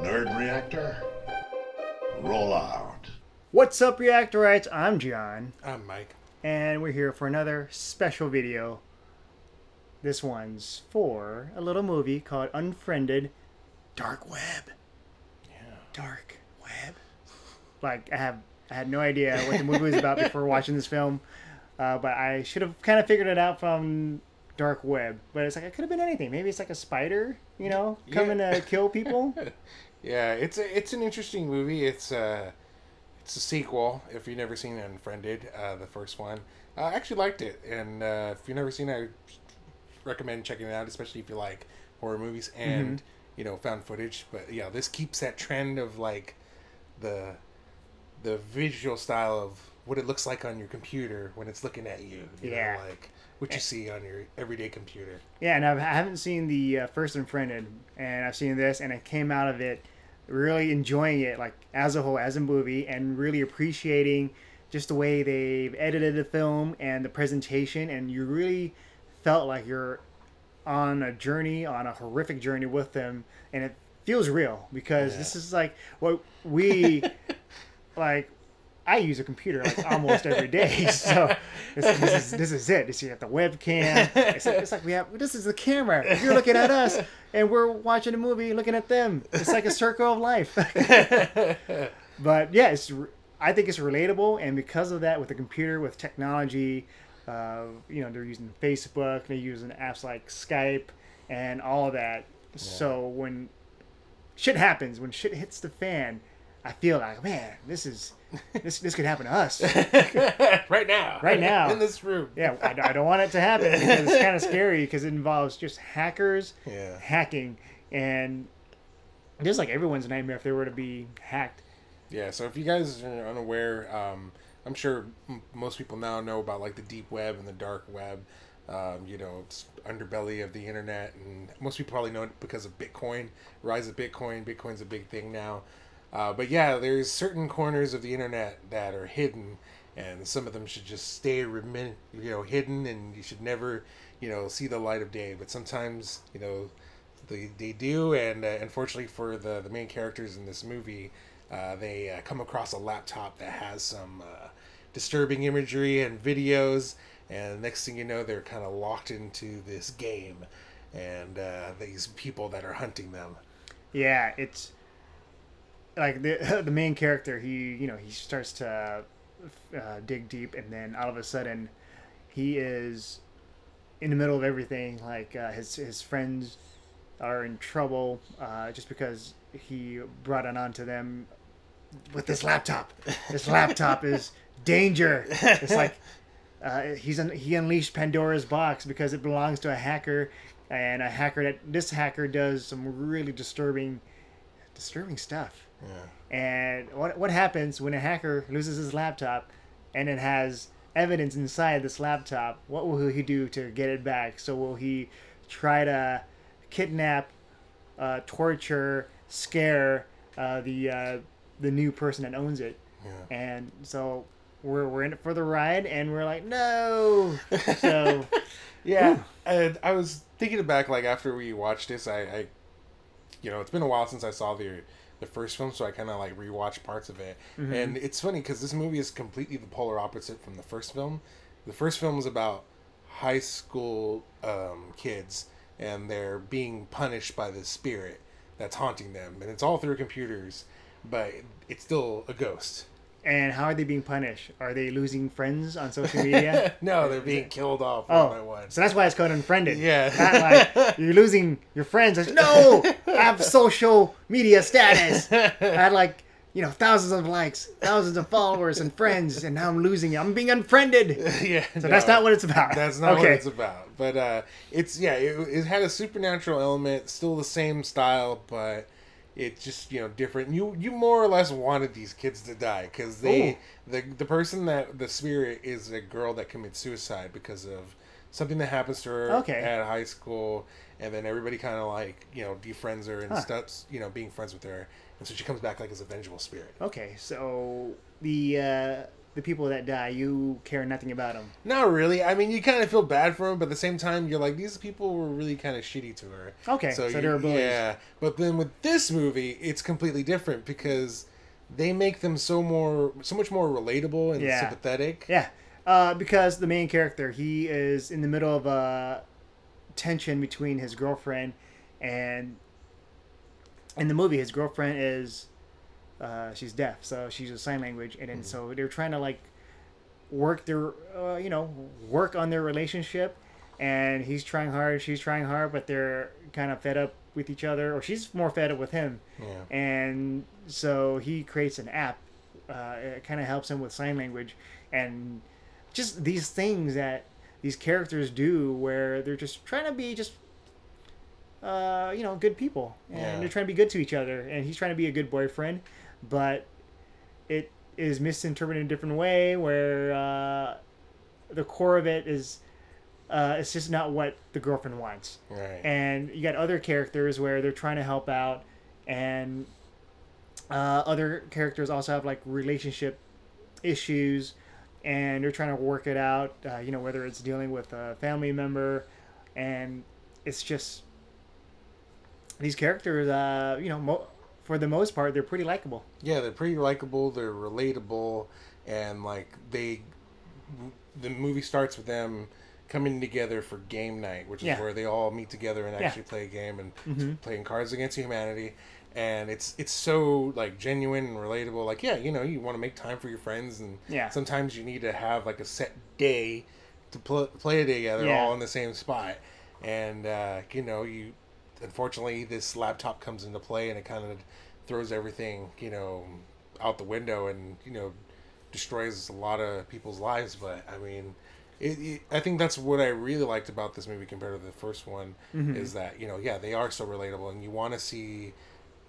Nerd Reactor, roll out. What's up, Reactorites? I'm John. I'm Mike. And we're here for another special video. This one's for a little movie called Unfriended. Dark Web. Yeah. Dark Web. Like, I had no idea what the movie was about before watching this film. But I should have kind of figured it out from Dark Web. But it's like, it could have been anything. Maybe it's like a spider, you know, coming to kill people. Yeah, it's an interesting movie. It's a sequel. If you've never seen Unfriended, the first one, I actually liked it. And if you've never seen it, I recommend checking it out, especially if you like horror movies and found footage. But yeah, this keeps that trend of like the visual style of what it looks like on your computer when it's looking at you. You know, like what you see on your everyday computer. Yeah, and I haven't seen the first Unfriended, and I've seen this, and I came out of it really enjoying it, like as a whole, as a movie, and really appreciating just the way they've edited the film and the presentation, and you really felt like you're on a journey, on a horrific journey with them, and it feels real because this is like what we like. I use a computer like almost every day, so this is it. You got the webcam. It's like this is the camera. You're looking at us, and we're watching a movie, looking at them. It's like a circle of life. But yeah, I think it's relatable, and because of that, with the computer, with technology, they're using Facebook, they're using apps like Skype, and all of that. Yeah. So when shit happens, when shit hits the fan, I feel like, man, this could happen to us right now in this room. Yeah, I don't want it to happen because it's kind of scary because it involves just hackers hacking, and just like everyone's nightmare if they were to be hacked. Yeah, so if you guys are unaware, I'm sure most people now know about like the deep web and the dark web. It's underbelly of the internet, and most people probably know it because of Bitcoin, rise of Bitcoin. Bitcoin's a big thing now. But yeah, there's certain corners of the internet that are hidden, and some of them should just stay hidden, and you should never, see the light of day. But sometimes, they do, and unfortunately for the main characters in this movie, they come across a laptop that has some disturbing imagery and videos, and next thing you know, they're kind of locked into this game, and these people that are hunting them. Yeah, it's like the main character, he starts to dig deep, and then all of a sudden he is in the middle of everything. Like his friends are in trouble just because he brought it onto them with this laptop. This laptop is danger. It's like he unleashed Pandora's box because it belongs to a hacker, and this hacker does some really disturbing stuff. Yeah. And what happens when a hacker loses his laptop and it has evidence inside this laptop? What will he do to get it back? So will he try to kidnap, torture, scare the new person that owns it? Yeah. And so we're in it for the ride, and we're like, no. So yeah. And I was thinking back, like after we watched this, I it's been a while since I saw the first film, so I kind of like rewatched parts of it. Mm-hmm. And it's funny because this movie is completely the polar opposite from the first film. The first film was about high school kids, and they're being punished by this spirit that's haunting them, and it's all through computers, but it's still a ghost. And how are they being punished? Are they losing friends on social media? No, they're being killed off one by one. So that's why it's called Unfriended. Yeah. Not like you're losing your friends. Like, no! I have social media status. I had thousands of likes, thousands of followers and friends, and now I'm losing it. I'm being unfriended. Yeah. So that's not what it's about. That's not what it's about. But it had a supernatural element, still the same style, but it's just different. You more or less wanted these kids to die because the person that the spirit is a girl that commits suicide because of something that happens to her at high school, and then everybody kind of defriends her and stops being friends with her, and so she comes back like as a vengeful spirit. Okay, so the the people that die, you care nothing about them. Not really. I mean, you kind of feel bad for them, but at the same time, you're like, these people were really kind of shitty to her. Okay, so they're bullies. Yeah, but then with this movie, it's completely different because they make them so much more relatable and sympathetic. Yeah, because the main character, he is in the middle of a tension between his girlfriend and in the movie, his girlfriend is she's deaf, so she's a sign language, and then so they're trying to like work their work on their relationship, and he's trying hard, she's trying hard, but they're kind of fed up with each other, or she's more fed up with him. And so he creates an app. It kind of helps him with sign language, and just these things that these characters do where they're just trying to be just good people, and they're trying to be good to each other, and he's trying to be a good boyfriend, but it is misinterpreted in a different way where the core of it is it's just not what the girlfriend wants. Right. And you got other characters where they're trying to help out, and other characters also have like relationship issues, and they're trying to work it out, whether it's dealing with a family member, and it's just these characters, for the most part, they're pretty likable. Yeah, they're pretty likable. They're relatable, and like the movie starts with them coming together for game night, which is where they all meet together and actually play a game and playing Cards Against Humanity. And it's so like genuine and relatable. Like, you want to make time for your friends, and sometimes you need to have like a set day to play together all in the same spot. And unfortunately, this laptop comes into play, and it kind of throws everything, out the window, and destroys a lot of people's lives. But I mean, I think that's what I really liked about this movie compared to the first one, is that they are so relatable, and you want to see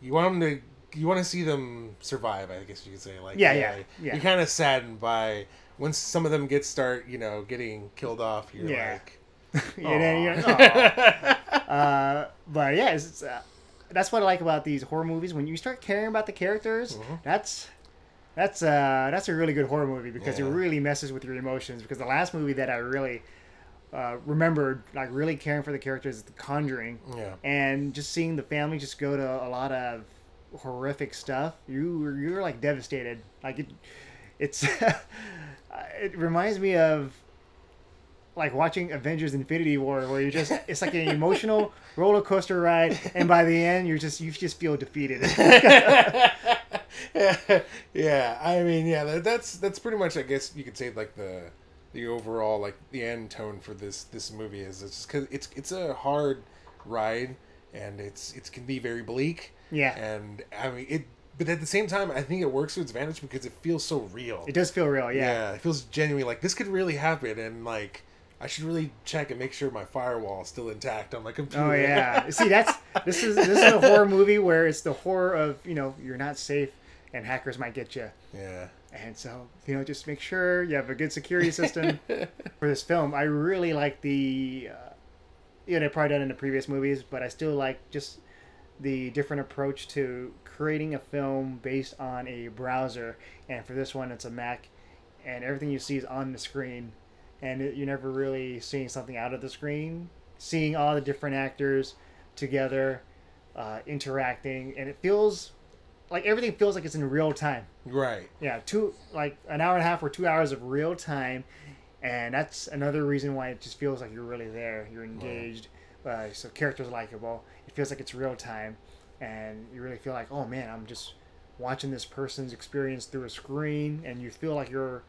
them survive. I guess you could say, like, you're kind of saddened by when some of them start getting killed off. You're like. But it's that's what I like about these horror movies. When you start caring about the characters, that's a really good horror movie, because it really messes with your emotions. Because the last movie that I really remembered, like really caring for the characters, is The Conjuring. And just seeing the family just go to a lot of horrific stuff, you're like devastated. Like it's it reminds me of like watching Avengers Infinity War, where it's like an emotional roller coaster ride, and by the end you just feel defeated. I mean, that's pretty much, I guess you could say, like the overall, like the end tone for this movie is it's because it's a hard ride, and it can be very bleak. And I mean but at the same time, I think it works to its advantage because it feels so real. It does feel real, it feels genuine. Like, this could really happen, and like, I should really check and make sure my firewall is still intact on my computer. Oh yeah. See, this is a horror movie where it's the horror of, you're not safe and hackers might get you. Yeah. And so, just make sure you have a good security system for this film. I really like they've probably done it in the previous movies, but I still like just the different approach to creating a film based on a browser. And for this one, it's a Mac, and everything you see is on the screen. And you're never really seeing something out of the screen, seeing all the different actors together, interacting, and it feels like everything feels like it's in real time. Right. Yeah, an hour and a half or 2 hours of real time, and that's another reason why it just feels like you're really there. You're engaged, so characters are likable. It feels like it's real time, and you really feel like, oh man, I'm just watching this person's experience through a screen, and you feel like you're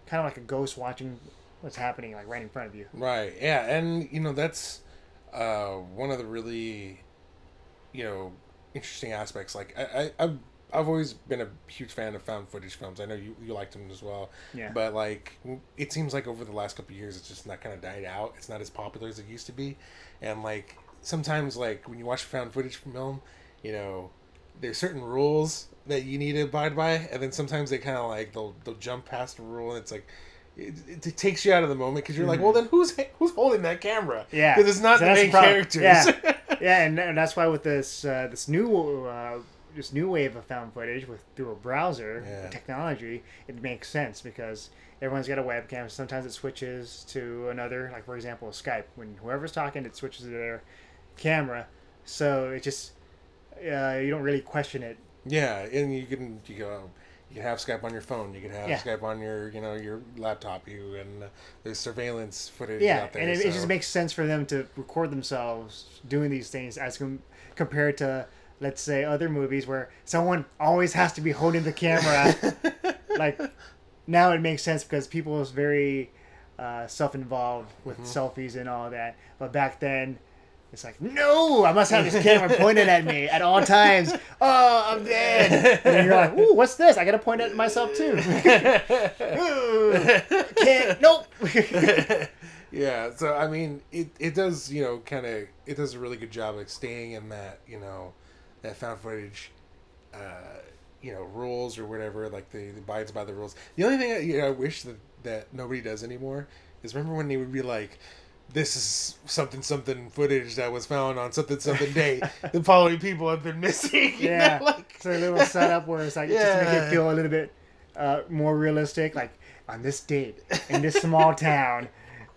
kind of like a ghost watching what's happening, like right in front of you. Right. Yeah, and that's one of the really interesting aspects. Like I've always been a huge fan of found footage films. I know you liked them as well. Yeah. But like, it seems like over the last couple of years, it's just not kind of died out. It's not as popular as it used to be, and like sometimes, like when you watch a found footage film, there's certain rules that you need to abide by, and then sometimes they kind of like they'll jump past a rule, and it's like. It takes you out of the moment because you're like, well, then who's holding that camera? Yeah, because it's not the main characters. Yeah, and that's why with this new this new wave of found footage through a browser Yeah. technology, it makes sense because everyone's got a webcam. Sometimes it switches to another, like for example, Skype. When whoever's talking, it switches to their camera. So it just you don't really question it. Yeah, and you can have Skype on your phone. You can have Yeah. Skype on your your laptop. And there's surveillance footage Yeah, out there. and it so. just makes sense for them to record themselves doing these things as compared to, let's say, other movies where someone always has to be holding the camera. Like, now it makes sense because people is very self-involved with selfies and all that. But back then, it's like, no, I must have this camera pointed at me at all times. Oh, I'm dead. And then you're like, ooh, what's this? I got to point at myself too. Ooh, can't, nope. Yeah, so I mean, it does it does a really good job of staying in that that found footage, rules or whatever. Like the abides by the rules. The only thing I wish that nobody does anymore is remember when they would be like, this is something footage that was found on something date. The following people have been missing. Yeah, like so a little setup where it's like just to make it feel a little bit more realistic. Like on this date in this small town,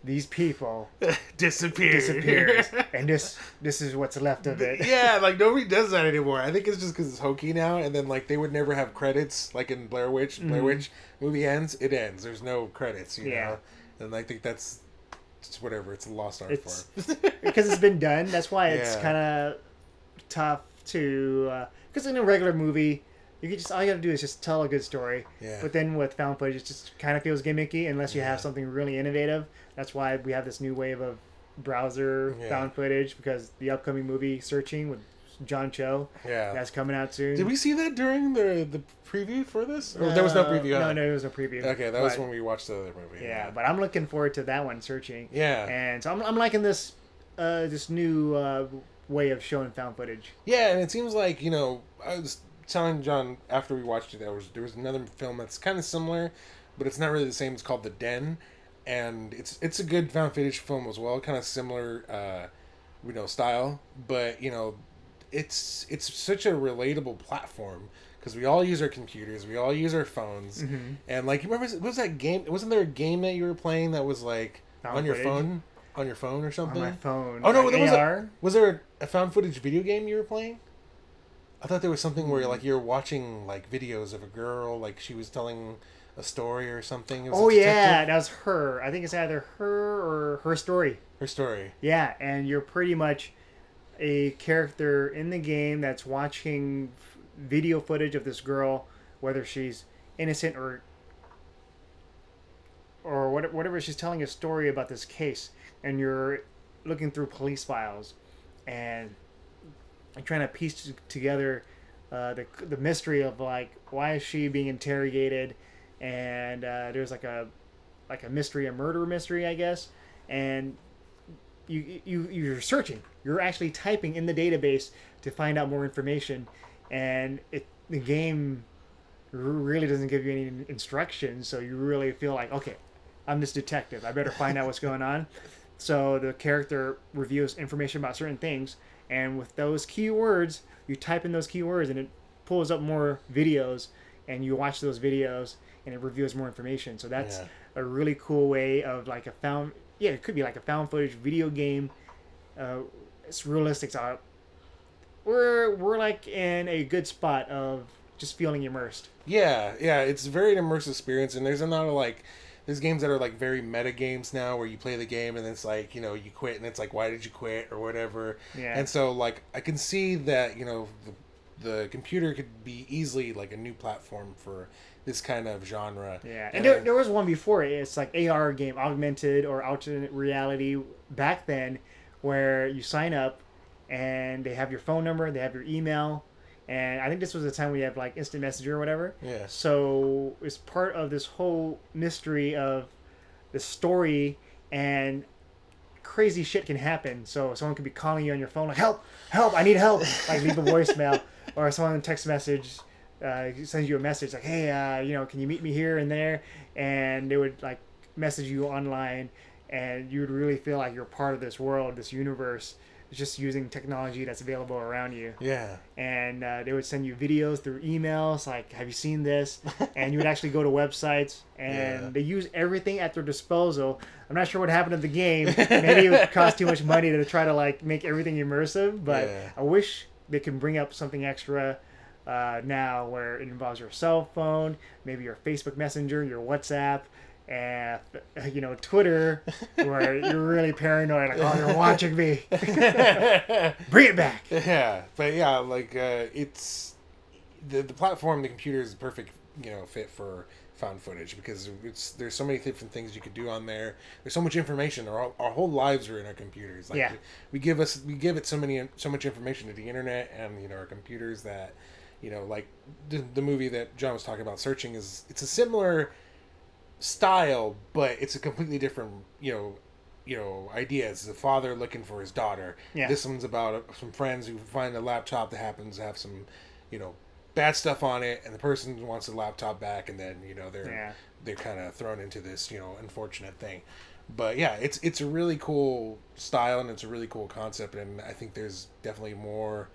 these people disappears, and this is what's left of it. Yeah, like nobody does that anymore. I think it's just because it's hokey now. And then like they would never have credits, like in Blair Witch. Blair Witch movie ends, it ends. There's no credits, you know. And I think that's just whatever. It's a lost art form. Because it's been done. That's why it's Yeah. kind of tough to. Because in a regular movie, you can just all you got to do is just tell a good story. Yeah. But then with found footage, it just kind of feels gimmicky unless you have something really innovative. That's why we have this new wave of browser found footage because the upcoming movie Searching with John Cho. Yeah. That's coming out soon. Did we see that during the preview for this? Or there was no preview. No, there was no preview. Okay, that was when we watched the other movie. Yeah, but I'm looking forward to that one, Searching. Yeah. And so I'm liking this this new way of showing found footage. Yeah, and it seems like, I was telling John after we watched it, there was another film that's kind of similar, but it's not really the same. It's called The Den, and it's a good found footage film as well, kind of similar, style, but it's such a relatable platform because we all use our computers, we all use our phones, and like you remember, was that game? Wasn't there a game that you were playing that was like Found on your footage? phone? On your phone or something? On my phone. Oh no, Like there AR? was there a found footage video game you were playing? I thought there was something where like you're watching like videos of a girl, like she was telling a story or something. It was Oh a yeah, detective. that was her. I think it's either her or her story. Her story. Yeah, and you're pretty much a character in the game that's watching video footage of this girl, whether she's innocent or whatever. She's telling a story about this case, and you're looking through police files and trying to piece together the mystery of like why is she being interrogated, and there's like a mystery, a murder mystery, I guess, and you're searching. You're actually typing in the database to find out more information, and the game really doesn't give you any instructions, so you really feel like, okay, I'm this detective. I better find out what's going on. So the character reveals information about certain things, and with those keywords, you type in those keywords, and it pulls up more videos, and you watch those videos, and it reveals more information. So that's a really cool way of like it could be like a found footage video game. It's realistic. So we're like in a good spot of just feeling immersed. Yeah, it's a very immersive experience, and there's a lot of there's games that are like very meta games now where you play the game and it's like, you quit and it's like, why did you quit or whatever. Yeah. And so like I can see that, the computer could be easily like a new platform for this kind of genre. Yeah, and there was one before it. It's like AR game, augmented or alternate reality back then, where you sign up and they have your phone number, they have your email, and I think this was the time we have like instant messenger or whatever. Yeah. So it's part of this whole mystery of the story, and crazy shit can happen. So someone could be calling you on your phone like, help, I need help. Like leave a voicemail, or someone text message. Sends you a message like, hey, can you meet me here and there? And they would like message you online, and you would really feel like you're part of this world, this universe, just using technology that's available around you. Yeah. And they would send you videos through emails, like, have you seen this? And you would actually go to websites, and they use everything at their disposal. I'm not sure what happened to the game. Maybe it would cost too much money to try to like make everything immersive, but I wish they could bring up something extra now where it involves your cell phone, maybe your Facebook Messenger, your WhatsApp, and Twitter, where you're really paranoid, like, oh, they're watching me. Bring it back. Yeah, but yeah, like it's the platform, the computer is the perfect fit for found footage, because there's so many different things you could do on there. There's so much information. Our whole lives are in our computers. Like we give it so much information to the internet and our computers that like the movie that John was talking about, Searching, it's a similar style, but it's a completely different idea. It's a father looking for his daughter. This one's about some friends who find a laptop that happens to have some bad stuff on it, and the person wants the laptop back, and then they're kind of thrown into this unfortunate thing. But yeah, it's a really cool style, and it's a really cool concept, and I think there's definitely more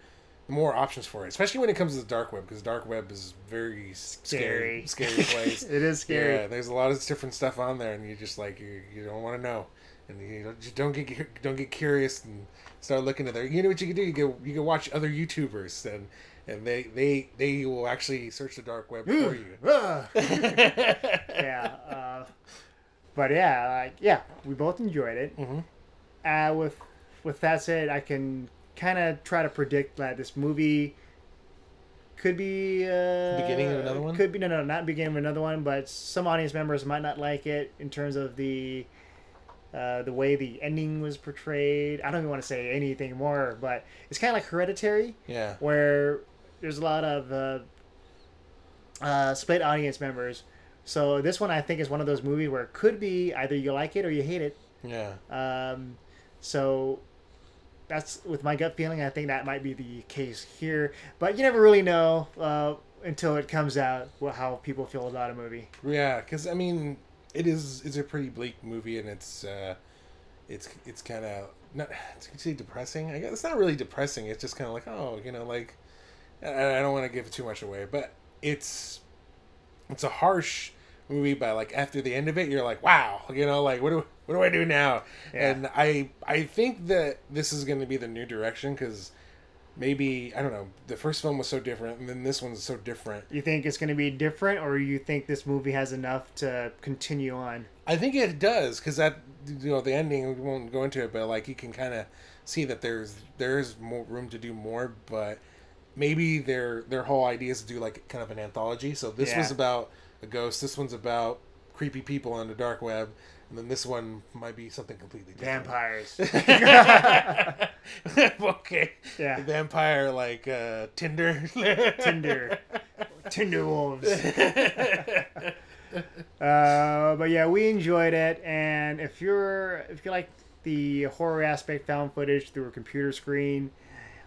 options for it, especially when it comes to the dark web, because dark web is very scary place. It is scary. Yeah, there's a lot of different stuff on there, and you just like you don't want to know, and you don't get curious and start looking at there. You know what you can do? You can watch other YouTubers, and they will actually search the dark web for you. But we both enjoyed it. With that said, I can kind of try to predict that this movie could be beginning of another one. Could be not beginning of another one, but some audience members might not like it in terms of the way the ending was portrayed. I don't even want to say anything more, but it's kind of like Hereditary, where there's a lot of split audience members. So this one, I think, is one of those movies where it could be either you like it or you hate it. So that's, with my gut feeling, I think that might be the case here. But you never really know until it comes out how people feel about a movie. Yeah, because I mean, it's a pretty bleak movie, and it's kind of not to say depressing. I guess it's not really depressing. It's just kind of like, like, I don't want to give too much away, but it's a harsh movie. But like after the end of it, you're like, wow, like what do I do now? And I think that this is going to be the new direction, because maybe, I don't know, the first film was so different, and then this one's so different. You think it's going to be different, or you think this movie has enough to continue on? I think it does, because that the ending, we won't go into it, but like you can kind of see that there's more room to do more, but maybe their whole idea is to do like kind of an anthology. So this was about a ghost. This one's about creepy people on the dark web. And then this one might be something completely different. Vampires. Okay. Yeah. Vampire, like Tinder. Tinder wolves. But yeah, we enjoyed it. And if you like the horror aspect, found footage through a computer screen,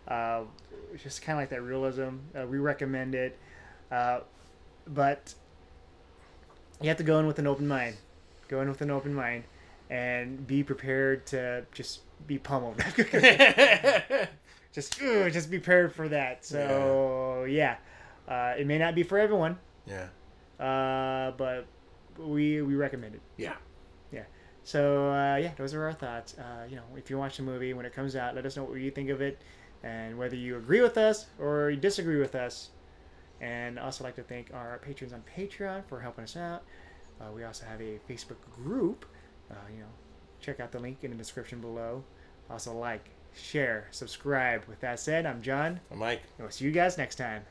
it's just kind of like that realism, we recommend it. But you have to go in with an open mind. Go in with an open mind and be prepared to just be pummeled. just be prepared for that. So it may not be for everyone. But we recommend it. Yeah. So those are our thoughts. If you watch the movie when it comes out, let us know what you think of it, and whether you agree with us or you disagree with us. And I also like to thank our patrons on Patreon for helping us out. We also have a Facebook group. Check out the link in the description below. Also like, share, subscribe. With that said, I'm John. I'm Mike. And we'll see you guys next time.